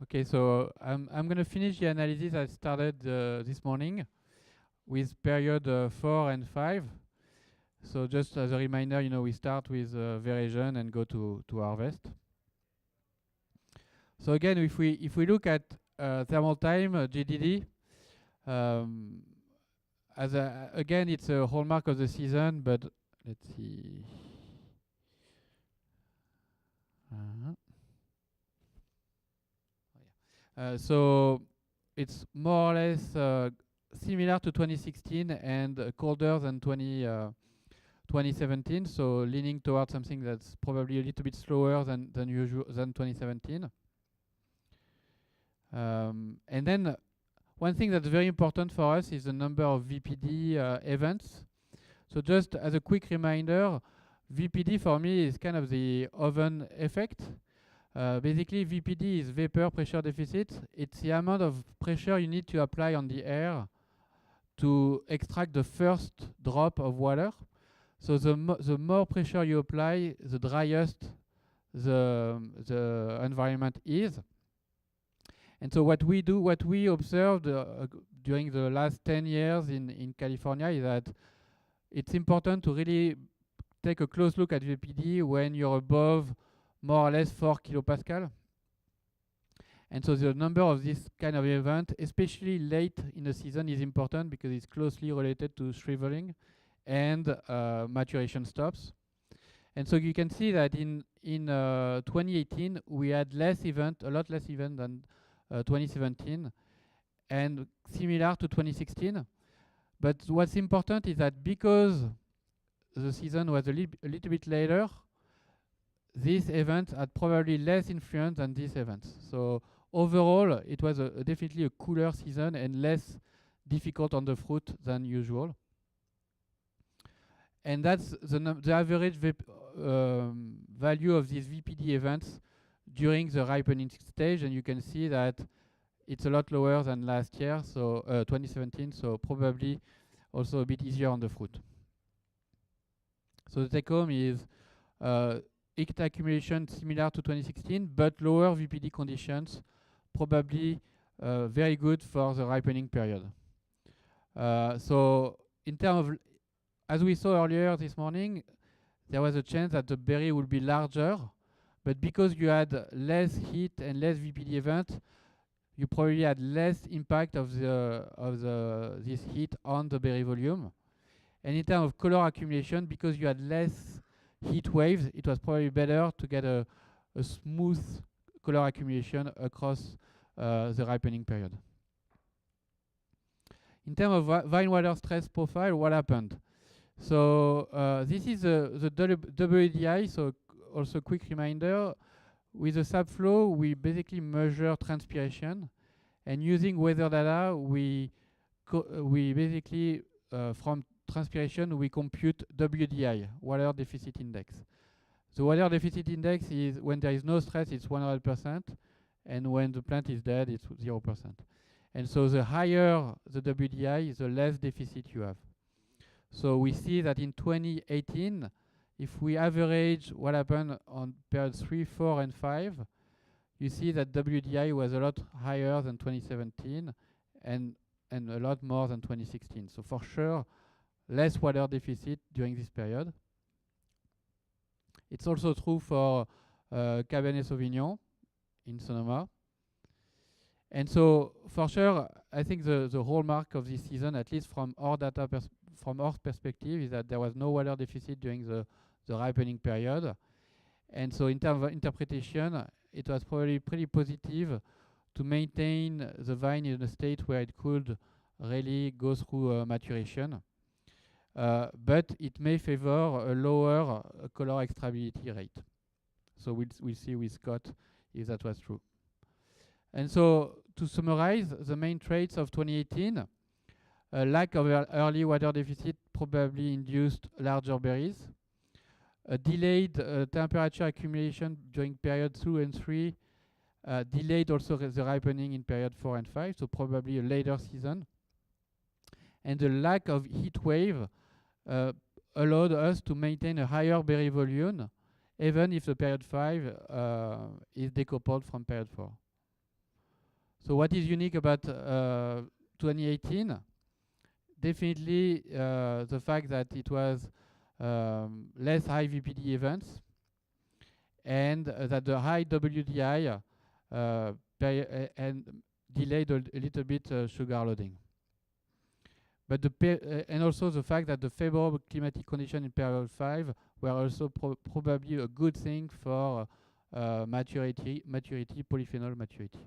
Okay, so I'm going to finish the analysis I started this morning with period 4 and 5. So just as a reminder, we start with veraison and go to harvest. So again, if we look at thermal time, GDD, um, again, it's a hallmark of the season, but let's see. Uh-huh. So it's more or less similar to 2016 and colder than 2017. So leaning towards something that's probably a little bit slower than usual than 2017. And then one thing that's very important for us is the number of VPD events. So just as a quick reminder, VPD for me is kind of the oven effect. Basically, VPD is vapor pressure deficit. It's the amount of pressure you need to apply on the air to extract the first drop of water. So the more pressure you apply, the driest the environment is. And so what we observed during the last 10 years in California is that it's important to really take a close look at VPD when you're above more or less 4 kilopascal. And so the number of this kind of event, especially late in the season, is important because it's closely related to shriveling and maturation stops. And so you can see that in 2018 we had a lot less event than 2017, and similar to 2016. But what's important is that because the season was a little bit later, these events had probably less influence than these events. So overall, it was definitely a cooler season and less difficult on the fruit than usual. And that's the average value of these VPD events during the ripening stage. And you can see that it's a lot lower than last year, so 2017, so probably also a bit easier on the fruit. So the take home is heat accumulation similar to 2016, but lower VPD conditions, probably very good for the ripening period. So in terms of, as we saw earlier this morning, there was a chance that the berry would be larger, but because you had less heat and less VPD event, you probably had less impact of this heat on the berry volume. And in terms of color accumulation, because you had less heat waves, it was probably better to get a smooth color accumulation across the ripening period. In terms of vine water stress profile, what happened? So this is the WDI, so also a quick reminder. With the SAPflow, we basically measure transpiration, and using weather data, we basically, from transpiration, we compute WDI, water deficit index. The water deficit index is when there is no stress, it's 100%, and when the plant is dead, it's 0%. And so the higher the WDI, the less deficit you have. So we see that in 2018, if we average what happened on periods 3, 4, and 5, you see that WDI was a lot higher than 2017 and a lot more than 2016. So for sure, less water deficit during this period. It's also true for Cabernet Sauvignon in Sonoma. And so for sure, I think the hallmark of this season, at least from our data from our perspective, is that there was no water deficit during the ripening period. And so in terms of interpretation, it was probably pretty positive to maintain the vine in a state where it could really go through maturation. But it may favor a lower color extractability rate. So we'll see with Scott if that was true. And so to summarize, the main traits of 2018, a lack of early water deficit probably induced larger berries. A delayed temperature accumulation during period 2 and 3 delayed also the ripening in period 4 and 5, so probably a later season. And the lack of heat wave allowed us to maintain a higher berry volume, even if the period 5 is decoupled from period 4. So what is unique about 2018? Definitely the fact that it was less high VPD events, and that the high WDI and delayed a little bit sugar loading. But and also the fact that the favorable climatic conditions in period 5 were also probably a good thing for maturity, polyphenol maturity.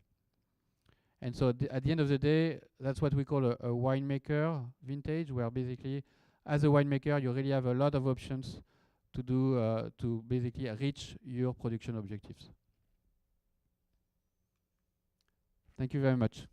And so at the end of the day, that's what we call a winemaker vintage, where basically, as a winemaker, you really have a lot of options to do to basically reach your production objectives. Thank you very much.